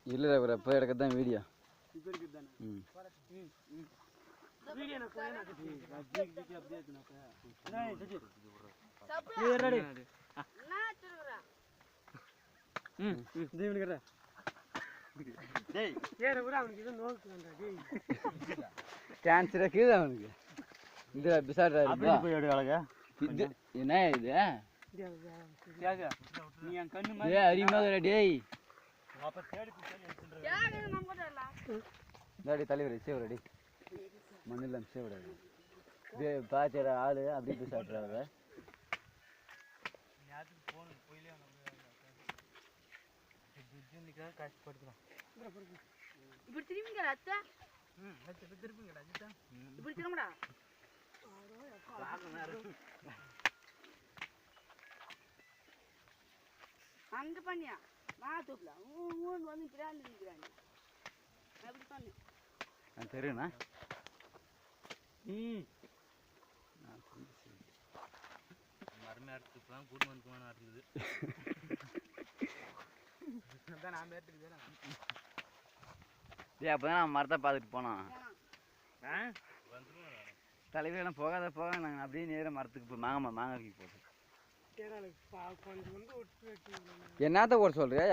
இல்லை ஒரு எப்போ எடுக்க தான் வீடியோ இப்போ எடுக்கிறது தானே வீடியோ நான் போய் நான் ஜிக் அப்படியே எடுத்துனப்ப கேன்சர் இருக்குது அவனுக்கு இந்த பிசாட் என்ன இது அறிமுக டேய் தலைவர் சேவரடி மண்ணில் சேவிடாது பாய்ச்சற ஆளு அப்படி போய் சாப்பிட்றாங்க கஷ்டப்படுத்துறான் இப்படி திரும்பிங்க அத்தா திரும்பிங்க இப்படி திரும்படா அங்க பண்ணியா மாத்தூப்ல ஊன் வந்து பிராண்டு நிற்கிறாங்க அப்படி பண்ணு நான் தெரியுண்ணா மரம் எடுத்துக்கலாம் கூட்டு வந்து இருந்தது அப்பதான் நான் மரத்தை பார்த்துட்டு போனோம் தலைவரெல்லாம் போகாத போக நாங்கள் அப்படியே நேரம் மரத்துக்கு போய் மாங்காய்க்கு போட்டோம் என்னத்த ஓட சொல்றியா